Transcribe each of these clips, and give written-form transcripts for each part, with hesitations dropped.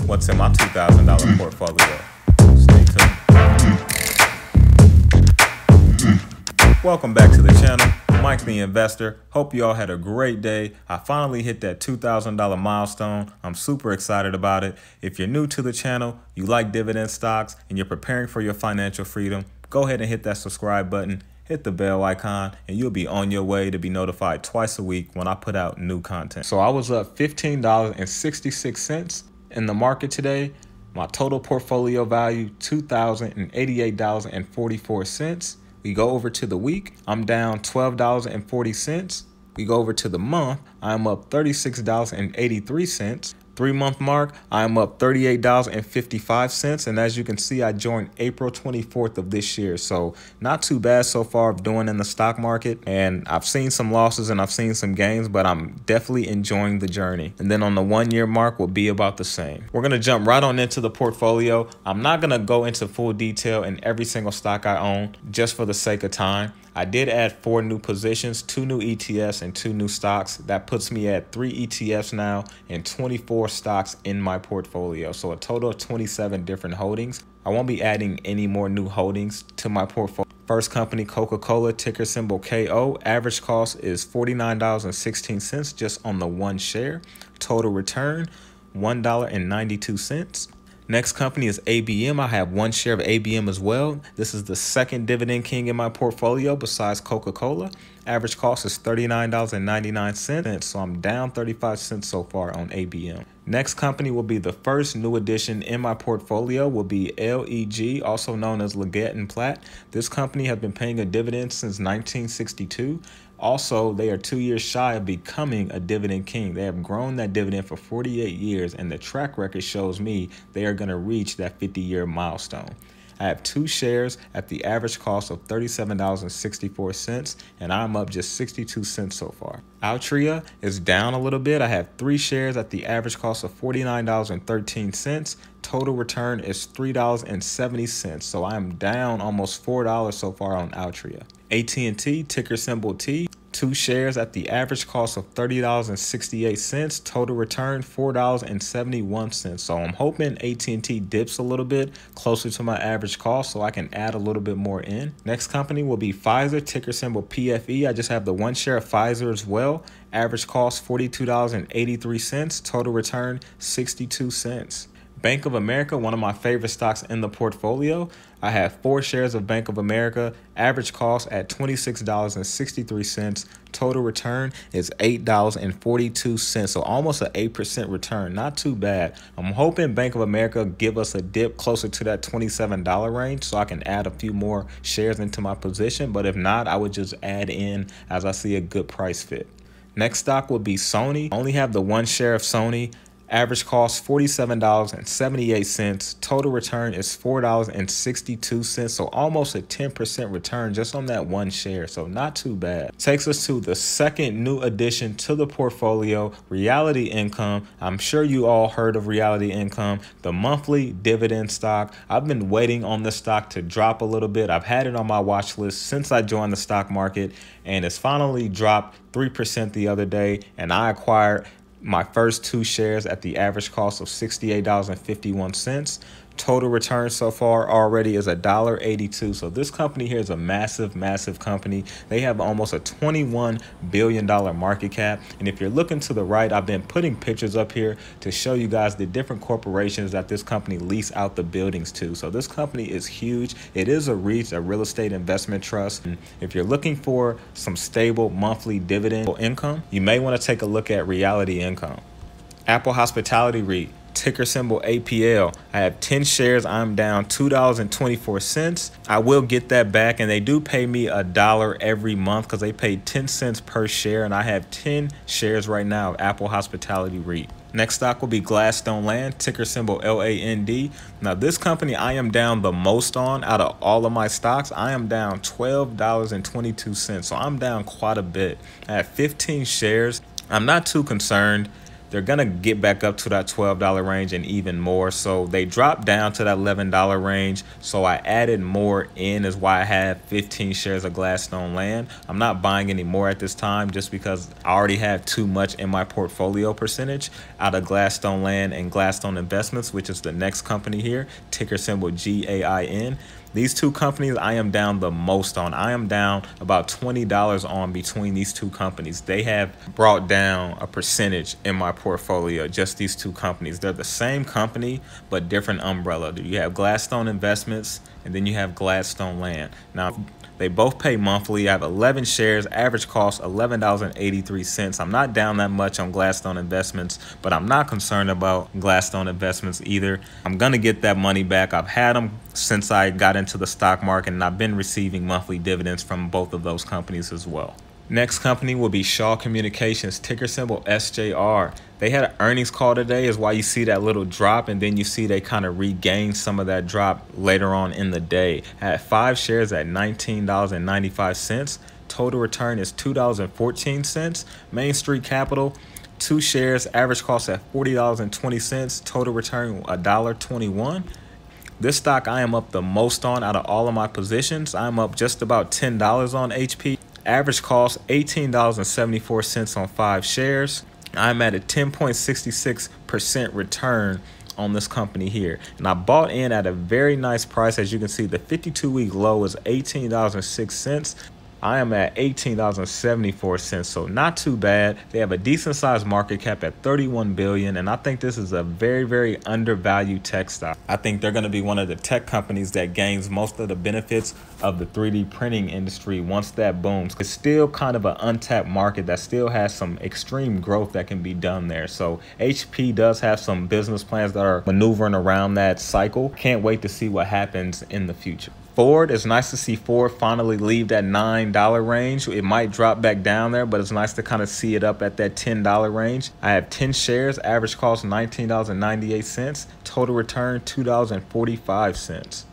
what's in my $2,000 portfolio. Stay tuned. Welcome back to the channel. Mike the Investor. Hope you all had a great day. I finally hit that $2,000 milestone. I'm super excited about it. If you're new to the channel, you like dividend stocks, and you're preparing for your financial freedom, go ahead and hit that subscribe button. Hit the bell icon and you'll be on your way to be notified twice a week when I put out new content. So I was up $15.66 in the market today. My total portfolio value, $2,088.44. We go over to the week, I'm down $12.40. We go over to the month, I'm up $36.83. 3-month mark, I'm up $38.55. And as you can see, I joined April 24th of this year. So not too bad so far of doing in the stock market. And I've seen some losses and I've seen some gains, but I'm definitely enjoying the journey. And then on the 1-year mark will be about the same. We're going to jump right on into the portfolio. I'm not going to go into full detail in every single stock I own just for the sake of time. I did add 4 new positions, 2 new ETFs and 2 new stocks. That puts me at 3 ETFs now and 24 stocks in my portfolio. So a total of 27 different holdings. I won't be adding any more new holdings to my portfolio. First company, Coca-Cola, ticker symbol KO. Average cost is $49.16 just on the 1 share. Total return, $1.92. Next company is ABM. I have 1 share of ABM as well. This is the second dividend king in my portfolio besides Coca-Cola. Average cost is $39.99, so I'm down 35 cents so far on ABM. Next company will be the first new addition in my portfolio will be LEG, also known as Leggett Platt. This company has been paying a dividend since 1962. Also, they are 2 years shy of becoming a dividend king. They have grown that dividend for 48 years, and the track record shows me they are going to reach that 50-year milestone. I have 2 shares at the average cost of $37.64, and I'm up just 62 cents so far. 𝐈𝐍𝐿 is down a little bit. I have 3 shares at the average cost of $49.13. Total return is $3.70, so I'm down almost $4 so far on 𝐈𝐍𝐿. AT&T, ticker symbol T, 2 shares at the average cost of $30.68. Total return $4.71. So I'm hoping AT&T dips a little bit closer to my average cost so I can add a little bit more in. Next company will be Pfizer, ticker symbol PFE. I just have the 1 share of Pfizer as well. Average cost $42.83. Total return 62 cents. Bank of America, one of my favorite stocks in the portfolio. I have 4 shares of Bank of America. Average cost at $26.63. Total return is $8.42. So almost an 8% return. Not too bad. I'm hoping Bank of America give us a dip closer to that $27 range so I can add a few more shares into my position. But if not, I would just add in as I see a good price fit. Next stock will be Sony. I only have the 1 share of Sony. Average cost $47.78. Total return is $4.62. So almost a 10% return just on that 1 share. So not too bad. Takes us to the second new addition to the portfolio, Reality Income. I'm sure you all heard of Reality Income, the monthly dividend stock. I've been waiting on this stock to drop a little bit. I've had it on my watch list since I joined the stock market, and it's finally dropped 3% the other day, and I acquired my first 2 shares at the average cost of $68.51. Total return so far already is $1.82. So this company here is a massive, massive company. They have almost a $21 billion market cap. And if you're looking to the right, I've been putting pictures up here to show you guys the different corporations that this company lease out the buildings to. So this company is huge. It is a REIT, a real estate investment trust. And if you're looking for some stable monthly dividend income, you may want to take a look at Reality Income. Apple Hospitality REIT, ticker symbol APL. I have 10 shares. I'm down $2.24. I will get that back, and they do pay me $1 every month because they pay 10 cents per share, and I have 10 shares right now of Apple Hospitality REIT. Next stock will be Gladstone Land, ticker symbol LAND. Now this company I am down the most on out of all of my stocks. I am down $12.22. So I'm down quite a bit. I have 15 shares. I'm not too concerned. they're gonna get back up to that $12 range and even more. So they dropped down to that $11 range. So I added more in, is why I have 15 shares of Gladstone Land. I'm not buying any more at this time just because I already have too much in my portfolio percentage out of Gladstone Land and Gladstone Investments, which is the next company here, ticker symbol GAIN. These two companies I am down the most on. I am down about $20 on between these two companies. They have brought down a percentage in my portfolio, just these two companies. They're the same company, but different umbrella. You have Gladstone Investments, and then you have Gladstone Land. Now, they both pay monthly. I have 11 shares, average cost $11.83. I'm not down that much on Gladstone Investments, but I'm not concerned about Gladstone Investments either. I'm going to get that money back. I've had them since I got into the stock market, and I've been receiving monthly dividends from both of those companies as well. Next company will be Shaw Communications, ticker symbol SJR. They had an earnings call today, is why you see that little drop, and then you see they kind of regained some of that drop later on in the day. I had 5 shares at $19.95. Total return is $2.14. Main Street Capital, 2 shares, average cost at $40.20. Total return $1.21. This stock I am up the most on out of all of my positions. I'm up just about $10 on HP. Average cost $18.74 on 5 shares. I'm at a 10.66% return on this company here. And I bought in at a very nice price. As you can see, the 52-week low is $18.06. I am at $18.74, so not too bad. They have a decent sized market cap at $31 billion, and I think this is a very, very undervalued tech stock. I think they're going to be one of the tech companies that gains most of the benefits of the 3D printing industry once that booms. It's still kind of an untapped market that still has some extreme growth that can be done there. So HP does have some business plans that are maneuvering around that cycle. Can't wait to see what happens in the future. Ford, it's nice to see Ford finally leave that $9 range. It might drop back down there, but it's nice to kind of see it up at that $10 range. I have 10 shares, average cost $19.98, total return $2.45.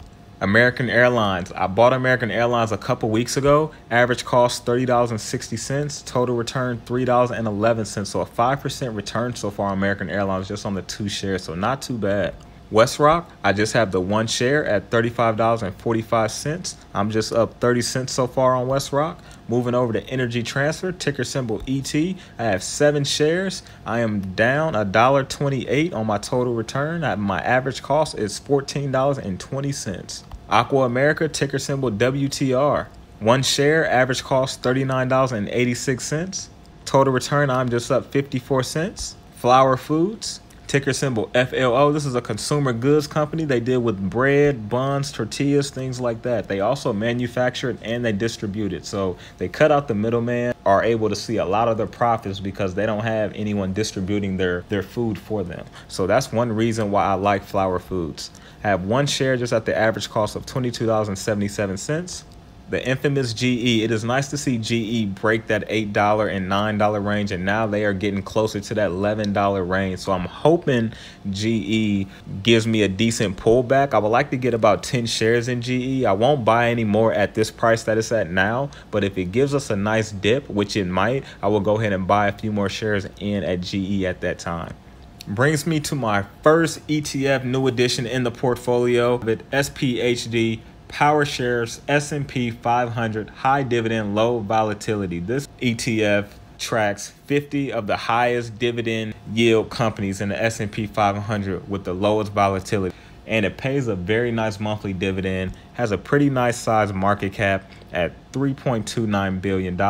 American Airlines. I bought American Airlines a couple weeks ago. Average cost $30.60, total return $3.11. So a 5% return so far on American Airlines just on the 2 shares, so not too bad. WestRock, I just have the 1 share at $35.45. I'm just up 30 cents so far on WestRock. Moving over to Energy Transfer, ticker symbol ET. I have 7 shares. I am down $1.28 on my total return. My average cost is $14.20. Aqua America, ticker symbol WTR. 1 share, average cost $39.86. Total return, I'm just up 54 cents. Flower Foods, ticker symbol FLO. This is a consumer goods company. They deal with bread, buns, tortillas, things like that. They also manufacture it and they distribute it. So they cut out the middleman, are able to see a lot of their profits because they don't have anyone distributing their food for them. So that's one reason why I like Flower Foods. I have 1 share just at the average cost of $22.77. The infamous GE. It is nice to see GE break that $8 and $9 range, and now they are getting closer to that $11 range. So I'm hoping GE gives me a decent pullback. I would like to get about 10 shares in GE. I won't buy any more at this price that it's at now, but if it gives us a nice dip, which it might, I will go ahead and buy a few more shares in at GE at that time. Brings me to my first ETF new addition in the portfolio, with SPHD Power Shares S&P 500 High Dividend Low Volatility. This ETF tracks 50 of the highest dividend yield companies in the S&P 500 with the lowest volatility. And it pays a very nice monthly dividend, has a pretty nice size market cap at $3.29 billion.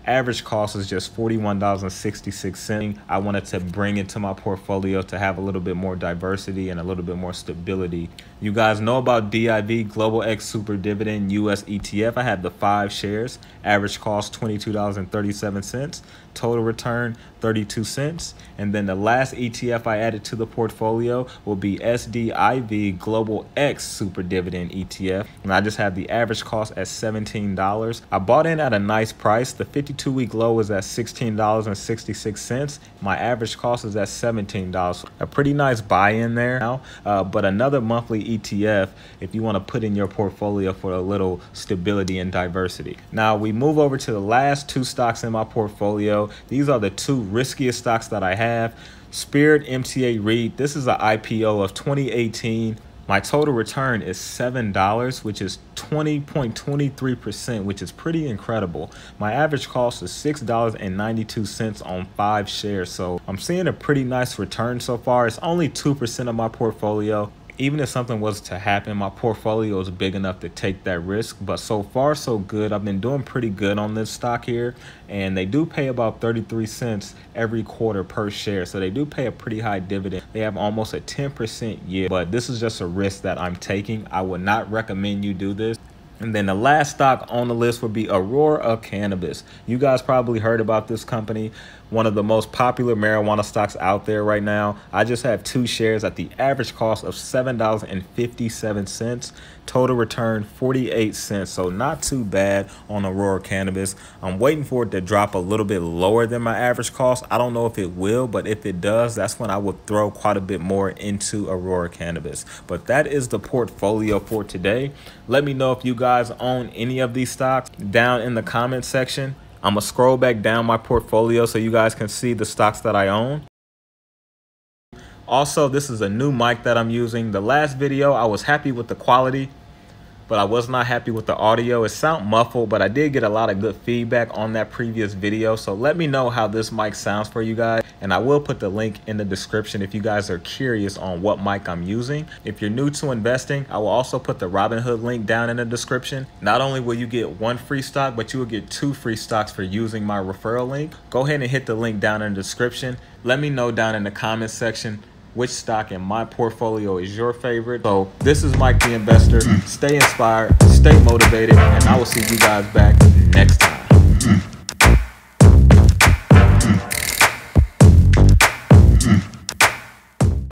Average cost is just $41.66. I wanted to bring it to my portfolio to have a little bit more diversity and a little bit more stability. You guys know about DIV, Global X Super Dividend US ETF. I have the 5 shares. Average cost $22.37. Total return 32 cents. And then the last ETF I added to the portfolio will be SDIV Global X Super Dividend ETF. And I just have the average cost at $17. I bought in at a nice price. The 52-week low is at $16.66. My average cost is at $17. a pretty nice buy in there now, but another monthly ETF if you want to put in your portfolio for a little stability and diversity. Now we move over to the last 2 stocks in my portfolio. These are the 2 riskiest stocks that I have. Spirit MTA REIT, this is an IPO of 2018. My total return is $7, which is 20.23%, which is pretty incredible. My average cost is $6.92 on 5 shares. So I'm seeing a pretty nice return so far. It's only 2% of my portfolio. Even if something was to happen, my portfolio is big enough to take that risk. But so far, so good. I've been doing pretty good on this stock here. And they do pay about 33 cents every quarter per share. So they do pay a pretty high dividend. They have almost a 10% yield. But this is just a risk that I'm taking. I would not recommend you do this. And then the last stock on the list would be Aurora Cannabis. You guys probably heard about this company, one of the most popular marijuana stocks out there right now. I just have 2 shares at the average cost of $7.57. Total return 48 cents. So not too bad on Aurora Cannabis. I'm waiting for it to drop a little bit lower than my average cost. I don't know if it will, but if it does, that's when I would throw quite a bit more into Aurora Cannabis. But that is the portfolio for today. Let me know if you guys own any of these stocks down in the comment section. I'm gonna scroll back down my portfolio so you guys can see the stocks that I own. Also, this is a new mic that I'm using. The last video, I was happy with the quality, but I was not happy with the audio. It sounded muffled, but I did get a lot of good feedback on that previous video. So let me know how this mic sounds for you guys. And I will put the link in the description if you guys are curious on what mic I'm using. If you're new to investing, I will also put the Robinhood link down in the description. Not only will you get 1 free stock, but you will get 2 free stocks for using my referral link. Go ahead and hit the link down in the description. Let me know down in the comments section which stock in my portfolio is your favorite. So this is Mike the Investor. Stay inspired, stay motivated, and I will see you guys back next time.